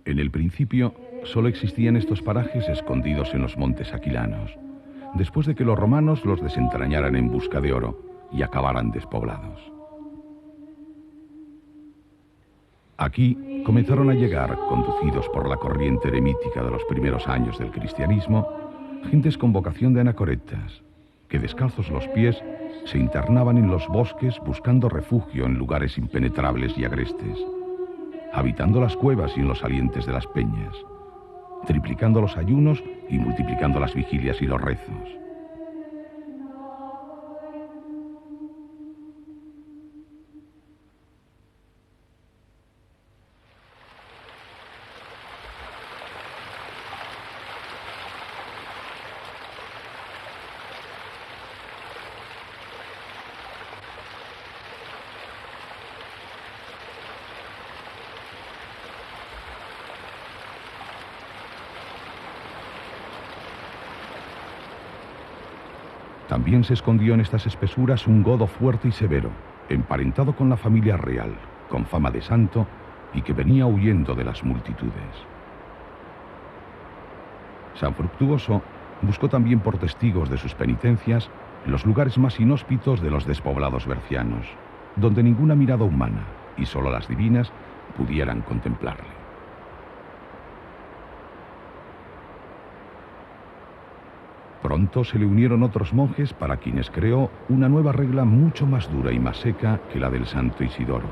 En el principio, solo existían estos parajes escondidos en los montes aquilanos, después de que los romanos los desentrañaran en busca de oro y acabaran despoblados. Aquí comenzaron a llegar, conducidos por la corriente eremítica de los primeros años del cristianismo, gentes con vocación de anacoretas, que descalzos los pies se internaban en los bosques buscando refugio en lugares impenetrables y agrestes, habitando las cuevas y en los salientes de las peñas, triplicando los ayunos y multiplicando las vigilias y los rezos. También se escondió en estas espesuras un godo fuerte y severo, emparentado con la familia real, con fama de santo, y que venía huyendo de las multitudes. San Fructuoso buscó también por testigos de sus penitencias los lugares más inhóspitos de los despoblados bercianos, donde ninguna mirada humana, y solo las divinas, pudieran contemplarle. Pronto se le unieron otros monjes para quienes creó una nueva regla mucho más dura y más seca que la del santo Isidoro,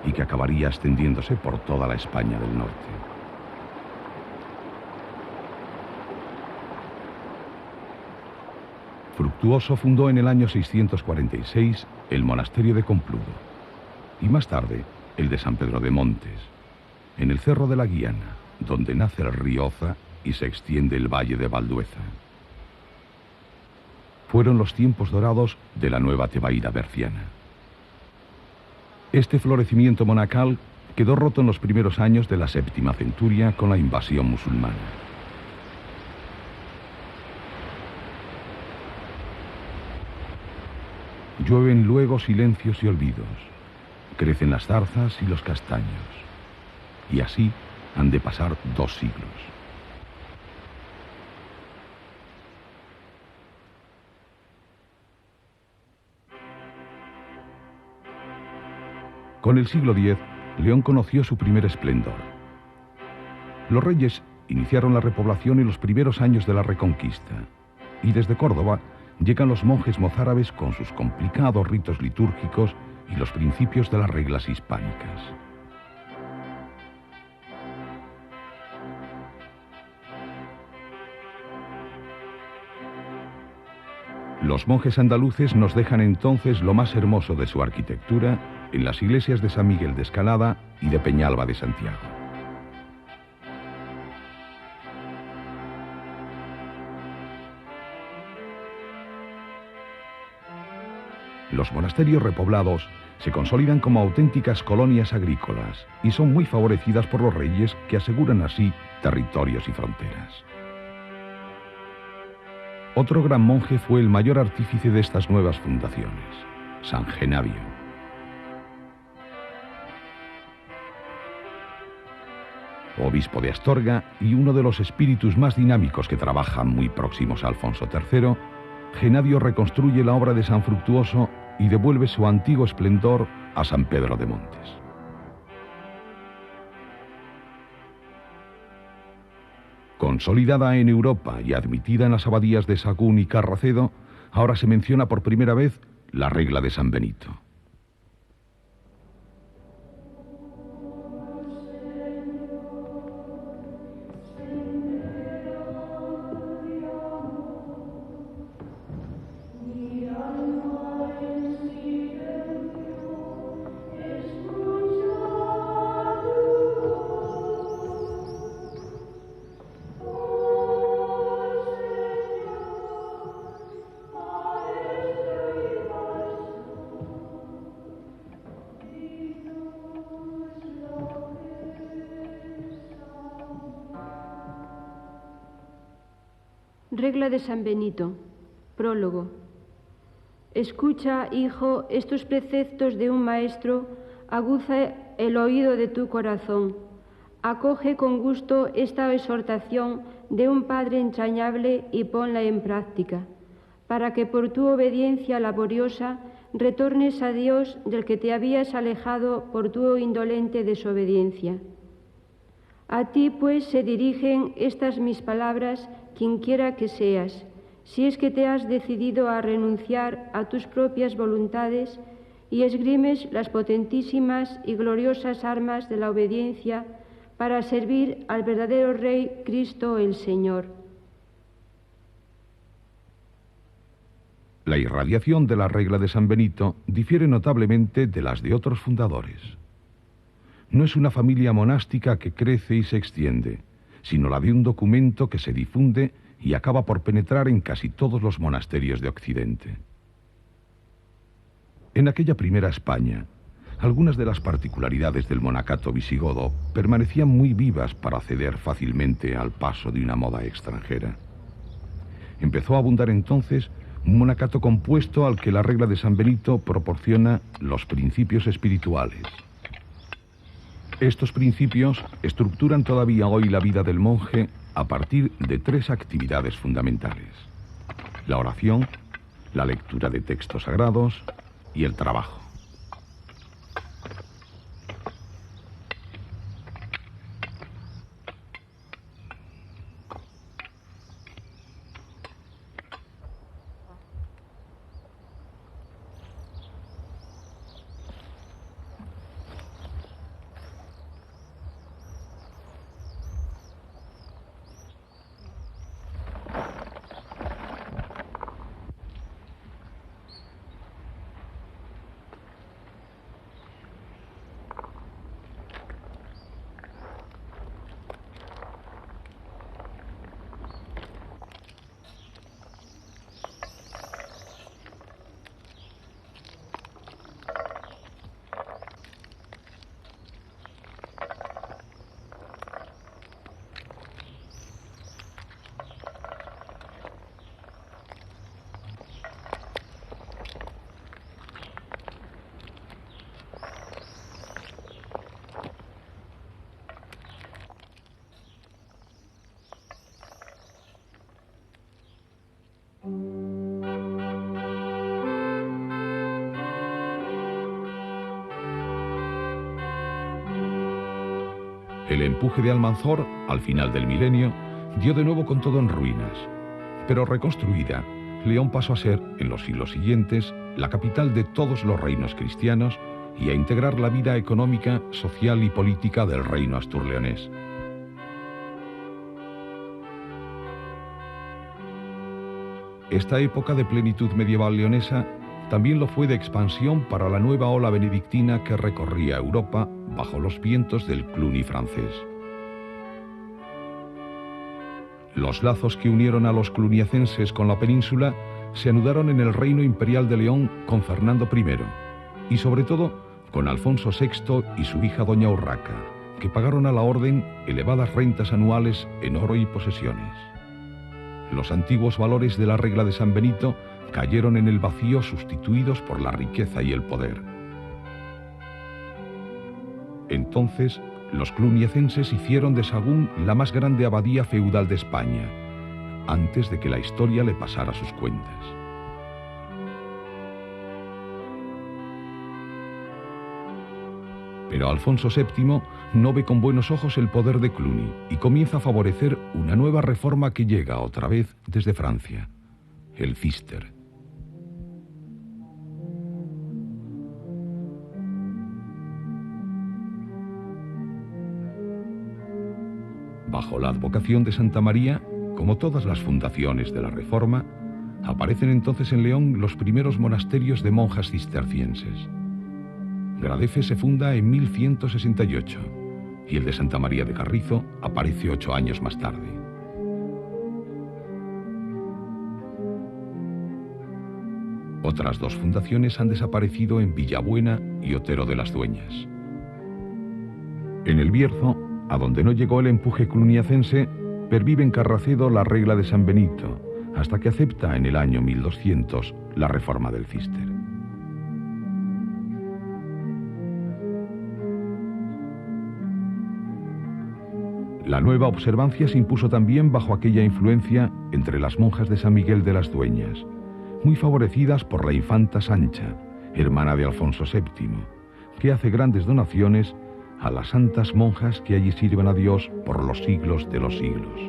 y que acabaría extendiéndose por toda la España del norte. Fructuoso fundó en el año 646 el monasterio de Compludo, y más tarde el de San Pedro de Montes, en el cerro de la Guiana, donde nace el río Oza y se extiende el valle de Valdueza. Fueron los tiempos dorados de la nueva Tebaida berciana. Este florecimiento monacal quedó roto en los primeros años de la séptima centuria con la invasión musulmana. Llueven luego silencios y olvidos, crecen las zarzas y los castaños, y así han de pasar 2 siglos. Con el siglo X, León conoció su primer esplendor. Los reyes iniciaron la repoblación en los primeros años de la Reconquista, y desde Córdoba llegan los monjes mozárabes con sus complicados ritos litúrgicos y los principios de las reglas hispánicas. Los monjes andaluces nos dejan entonces lo más hermoso de su arquitectura en las iglesias de San Miguel de Escalada y de Peñalba de Santiago. Los monasterios repoblados se consolidan como auténticas colonias agrícolas y son muy favorecidas por los reyes, que aseguran así territorios y fronteras. Otro gran monje fue el mayor artífice de estas nuevas fundaciones, San Genabio. obispo de Astorga y uno de los espíritus más dinámicos que trabajan muy próximos a Alfonso III, Genadio reconstruye la obra de San Fructuoso y devuelve su antiguo esplendor a San Pedro de Montes. Consolidada en Europa y admitida en las abadías de Sagún y Carracedo, ahora se menciona por primera vez la regla de San Benito. Regla de San Benito. Prólogo. Escucha, hijo, estos preceptos de un maestro, aguza el oído de tu corazón. Acoge con gusto esta exhortación de un Padre entrañable y ponla en práctica, para que por tu obediencia laboriosa retornes a Dios del que te habías alejado por tu indolente desobediencia. A ti, pues, se dirigen estas mis palabras, quienquiera que seas, si es que te has decidido a renunciar a tus propias voluntades y esgrimes las potentísimas y gloriosas armas de la obediencia para servir al verdadero Rey Cristo el Señor. La irradiación de la regla de San Benito difiere notablemente de las de otros fundadores. No es una familia monástica que crece y se extiende, sino la de un documento que se difunde y acaba por penetrar en casi todos los monasterios de Occidente. En aquella primera España, algunas de las particularidades del monacato visigodo permanecían muy vivas para ceder fácilmente al paso de una moda extranjera. Empezó a abundar entonces un monacato compuesto al que la regla de San Benito proporciona los principios espirituales. Estos principios estructuran todavía hoy la vida del monje a partir de tres actividades fundamentales: la oración, la lectura de textos sagrados y el trabajo. El empuje de Almanzor, al final del milenio, dio de nuevo con todo en ruinas. Pero reconstruida, León pasó a ser, en los siglos siguientes, la capital de todos los reinos cristianos y a integrar la vida económica, social y política del reino asturleonés. Esta época de plenitud medieval leonesa también lo fue de expansión para la nueva ola benedictina que recorría Europa bajo los vientos del Cluny francés. Los lazos que unieron a los cluniacenses con la península se anudaron en el reino imperial de León con Fernando I y sobre todo con Alfonso VI y su hija doña Urraca, que pagaron a la orden elevadas rentas anuales en oro y posesiones. Los antiguos valores de la regla de San Benito cayeron en el vacío sustituidos por la riqueza y el poder. Entonces, los cluniacenses hicieron de Sahagún la más grande abadía feudal de España, antes de que la historia le pasara sus cuentas. Pero Alfonso VII no ve con buenos ojos el poder de Cluny y comienza a favorecer una nueva reforma que llega otra vez desde Francia, el Cister. Bajo la advocación de Santa María, como todas las fundaciones de la Reforma, aparecen entonces en León los primeros monasterios de monjas cistercienses. Gradefes se funda en 1168 y el de Santa María de Carrizo aparece 8 años más tarde. Otras 2 fundaciones han desaparecido en Villabuena y Otero de las Dueñas. En el Bierzo, a donde no llegó el empuje cluniacense, pervive en Carracedo la regla de San Benito, hasta que acepta en el año 1200 la reforma del Cister. La nueva observancia se impuso también bajo aquella influencia entre las monjas de San Miguel de las Dueñas, muy favorecidas por la infanta Sancha, hermana de Alfonso VII, que hace grandes donaciones a las santas monjas que allí sirven a Dios por los siglos de los siglos.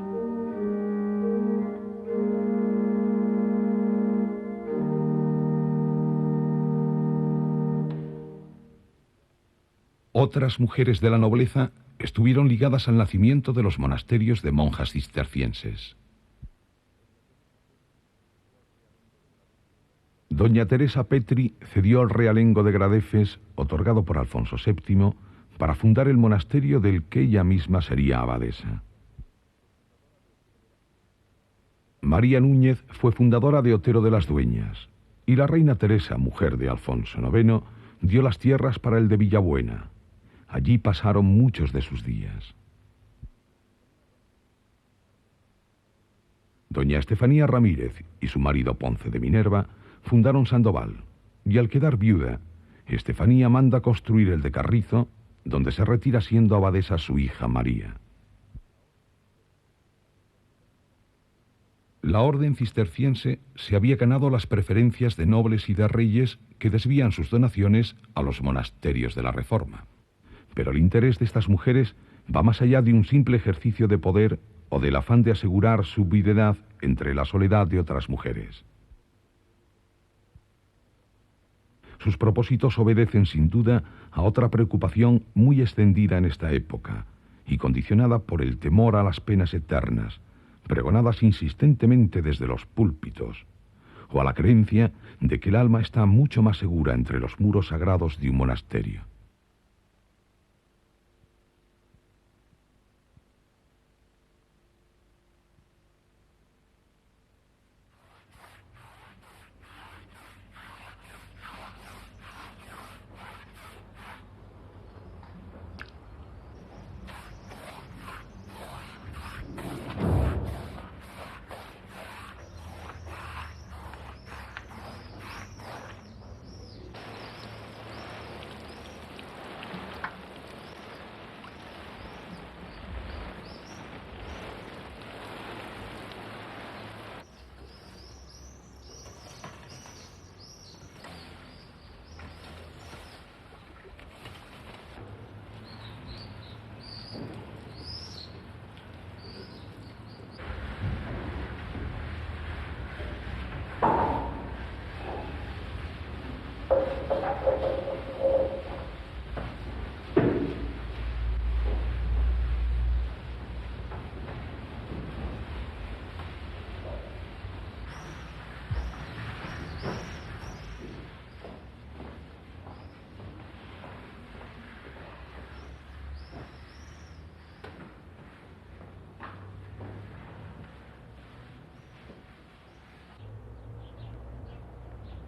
Otras mujeres de la nobleza estuvieron ligadas al nacimiento de los monasterios de monjas cistercienses. Doña Teresa Petri cedió el realengo de Gradefes, otorgado por Alfonso VII, para fundar el monasterio del que ella misma sería abadesa. María Núñez fue fundadora de Otero de las Dueñas, y la reina Teresa, mujer de Alfonso IX, dio las tierras para el de Villabuena. Allí pasaron muchos de sus días. Doña Estefanía Ramírez y su marido Ponce de Minerva fundaron Sandoval, y al quedar viuda, Estefanía manda construir el de Carrizo, donde se retira siendo abadesa su hija María. La orden cisterciense se había ganado las preferencias de nobles y de reyes que desvían sus donaciones a los monasterios de la Reforma. Pero el interés de estas mujeres va más allá de un simple ejercicio de poder o del afán de asegurar su viudedad entre la soledad de otras mujeres. Sus propósitos obedecen sin duda a otra preocupación muy extendida en esta época y condicionada por el temor a las penas eternas, pregonadas insistentemente desde los púlpitos, o a la creencia de que el alma está mucho más segura entre los muros sagrados de un monasterio.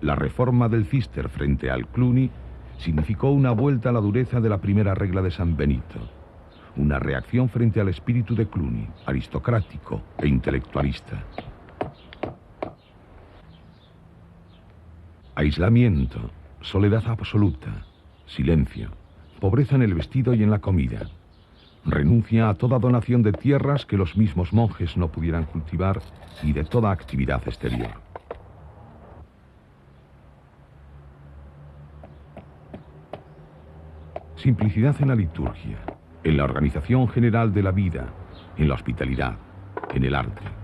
La reforma del Cister frente al Cluny significó una vuelta a la dureza de la primera regla de San Benito, una reacción frente al espíritu de Cluny, aristocrático e intelectualista. Aislamiento, soledad absoluta, silencio, pobreza en el vestido y en la comida, Renuncia a toda donación de tierras que los mismos monjes no pudieran cultivar y de toda actividad exterior. Simplicidad en la liturgia, en la organización general de la vida, en la hospitalidad, en el arte.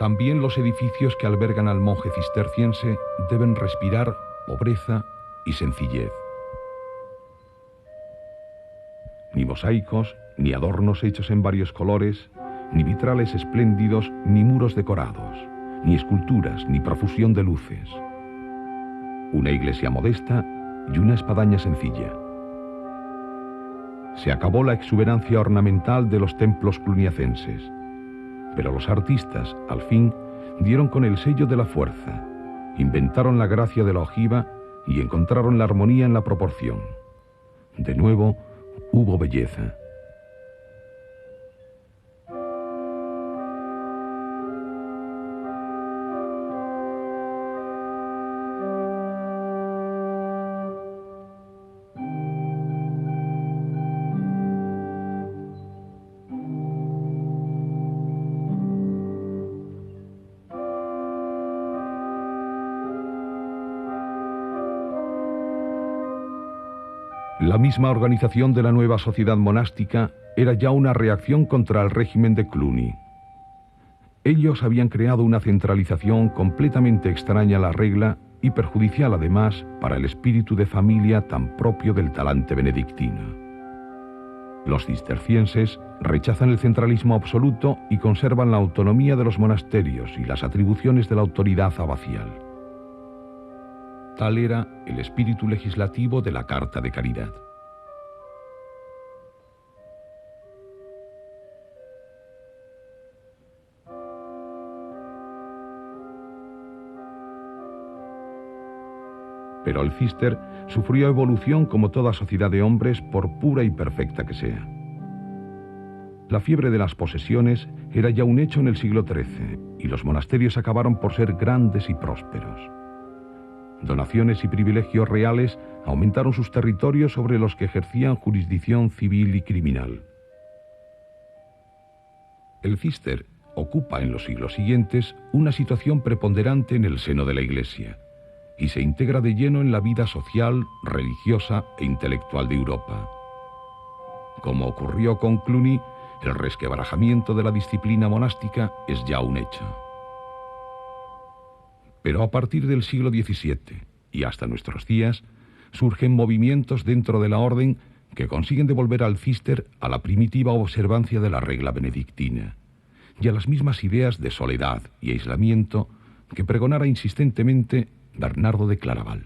También los edificios que albergan al monje cisterciense deben respirar pobreza y sencillez. Ni mosaicos, ni adornos hechos en varios colores, ni vitrales espléndidos, ni muros decorados, ni esculturas, ni profusión de luces. Una iglesia modesta y una espadaña sencilla. Se acabó la exuberancia ornamental de los templos cluniacenses. Pero los artistas, al fin, dieron con el sello de la fuerza, inventaron la gracia de la ojiva y encontraron la armonía en la proporción. De nuevo, hubo belleza. La misma organización de la nueva sociedad monástica era ya una reacción contra el régimen de Cluny. Ellos habían creado una centralización completamente extraña a la regla y perjudicial además para el espíritu de familia tan propio del talante benedictino. Los cistercienses rechazan el centralismo absoluto y conservan la autonomía de los monasterios y las atribuciones de la autoridad abacial. Tal era el espíritu legislativo de la Carta de Caridad. Pero el cister sufrió evolución como toda sociedad de hombres, por pura y perfecta que sea. La fiebre de las posesiones era ya un hecho en el siglo XIII, y los monasterios acabaron por ser grandes y prósperos. Donaciones y privilegios reales aumentaron sus territorios sobre los que ejercían jurisdicción civil y criminal. El cister ocupa en los siglos siguientes una situación preponderante en el seno de la Iglesia y se integra de lleno en la vida social, religiosa e intelectual de Europa. Como ocurrió con Cluny, el resquebrajamiento de la disciplina monástica es ya un hecho. Pero a partir del siglo XVII y hasta nuestros días, surgen movimientos dentro de la orden que consiguen devolver al cister a la primitiva observancia de la regla benedictina y a las mismas ideas de soledad y aislamiento que pregonara insistentemente Bernardo de Claraval.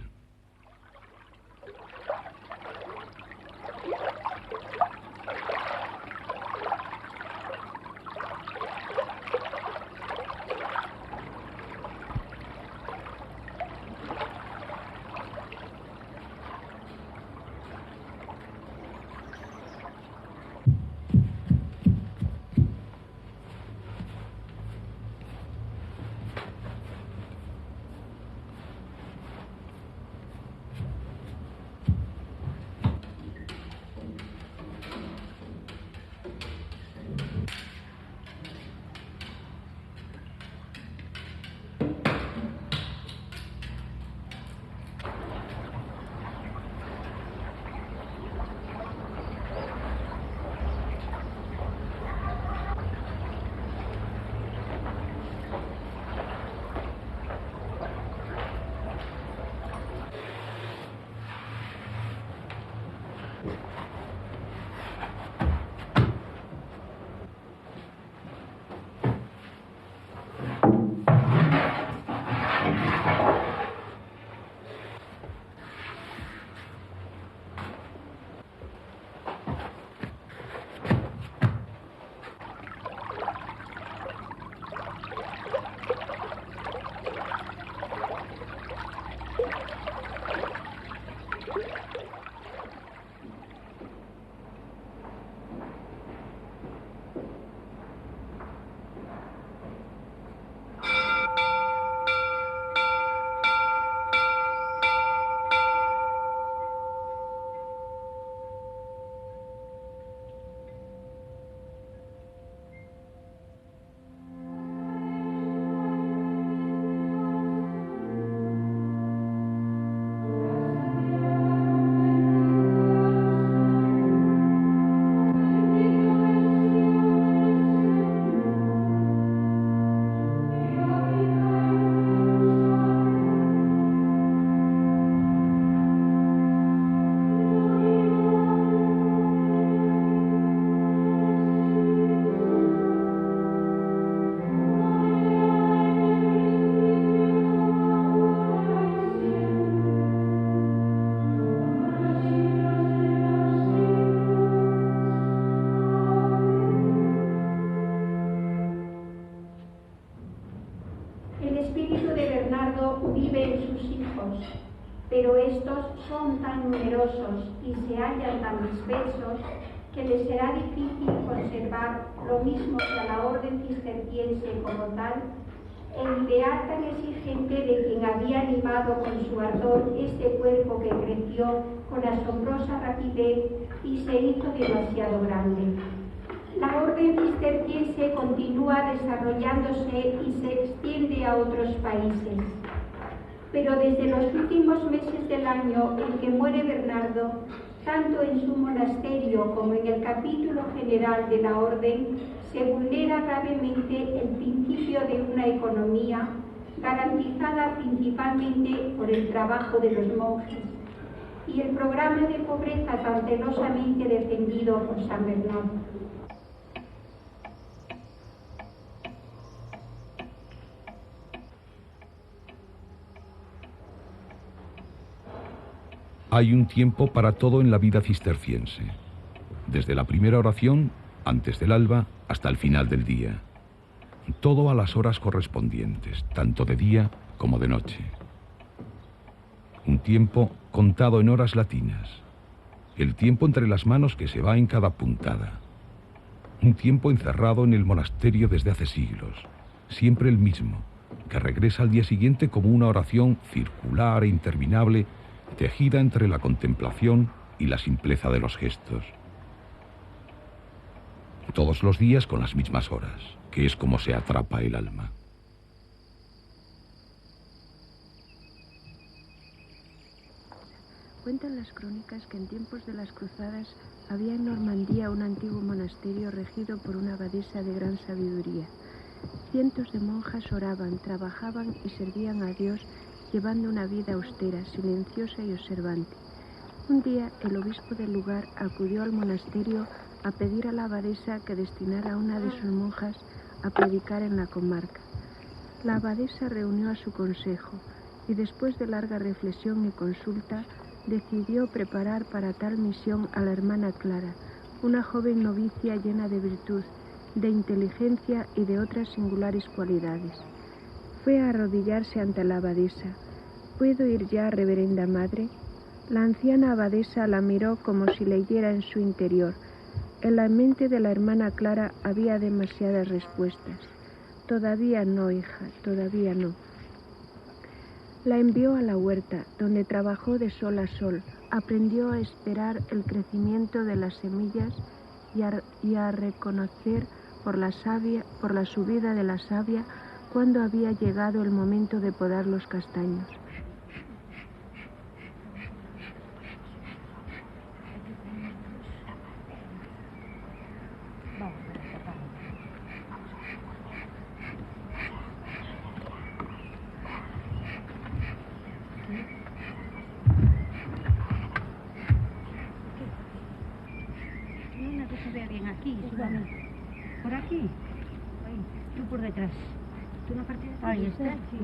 pero estos son tan numerosos y se hallan tan dispersos que les será difícil conservar, lo mismo que a la orden cisterciense como tal, el ideal tan exigente de quien había animado con su ardor este cuerpo que creció con asombrosa rapidez y se hizo demasiado grande. La orden cisterciense continúa desarrollándose y se extiende a otros países. Pero desde los últimos meses del año en que muere Bernardo, tanto en su monasterio como en el capítulo general de la orden, se vulnera gravemente el principio de una economía garantizada principalmente por el trabajo de los monjes y el programa de pobreza tan celosamente defendido por San Bernardo. Hay un tiempo para todo en la vida cisterciense, desde la primera oración, antes del alba, hasta el final del día. Todo a las horas correspondientes, tanto de día como de noche. Un tiempo contado en horas latinas, el tiempo entre las manos que se va en cada puntada. Un tiempo encerrado en el monasterio desde hace siglos, siempre el mismo, que regresa al día siguiente como una oración circular e interminable, tejida entre la contemplación y la simpleza de los gestos. Todos los días con las mismas horas, que es como se atrapa el alma. Cuentan las crónicas que en tiempos de las cruzadas había en Normandía un antiguo monasterio regido por una abadesa de gran sabiduría. Cientos de monjas oraban, trabajaban y servían a Dios, llevando una vida austera, silenciosa y observante. Un día, el obispo del lugar acudió al monasterio a pedir a la abadesa que destinara a una de sus monjas a predicar en la comarca. La abadesa reunió a su consejo y después de larga reflexión y consulta, decidió preparar para tal misión a la hermana Clara, una joven novicia llena de virtud, de inteligencia y de otras singulares cualidades. Fue a arrodillarse ante la abadesa. ¿Puedo ir ya, reverenda madre? La anciana abadesa la miró como si leyera en su interior. En la mente de la hermana Clara había demasiadas respuestas. Todavía no, hija, todavía no. La envió a la huerta, donde trabajó de sol a sol. Aprendió a esperar el crecimiento de las semillas y a reconocer por la subida de la savia cuando había llegado el momento de podar los castaños. se vea bien aquí. ¿Por aquí? Ahí. Tú por detrás. ¿Tú en la parte de atrás? Ahí está. Sí,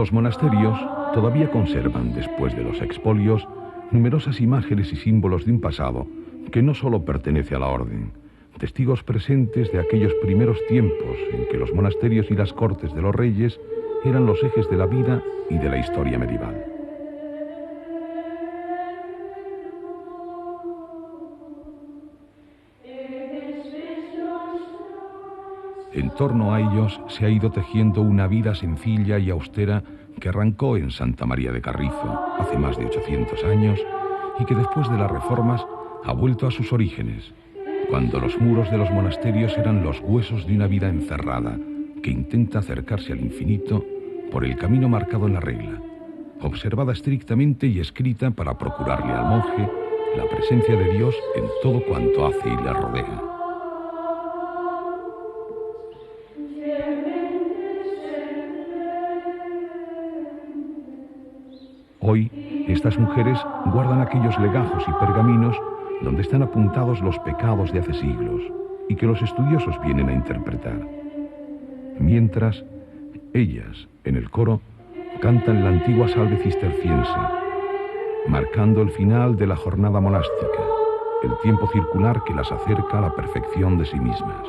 Los monasterios todavía conservan, después de los expolios, numerosas imágenes y símbolos de un pasado que no solo pertenece a la orden, testigos presentes de aquellos primeros tiempos en que los monasterios y las cortes de los reyes eran los ejes de la vida y de la historia medieval. En torno a ellos se ha ido tejiendo una vida sencilla y austera que arrancó en Santa María de Carrizo hace más de 800 años y que después de las reformas ha vuelto a sus orígenes, cuando los muros de los monasterios eran los huesos de una vida encerrada que intenta acercarse al infinito por el camino marcado en la regla, observada estrictamente y escrita para procurarle al monje la presencia de Dios en todo cuanto hace y le rodea. Hoy, estas mujeres guardan aquellos legajos y pergaminos donde están apuntados los pecados de hace siglos y que los estudiosos vienen a interpretar. Mientras, ellas, en el coro, cantan la antigua salve cisterciense, marcando el final de la jornada monástica, el tiempo circular que las acerca a la perfección de sí mismas.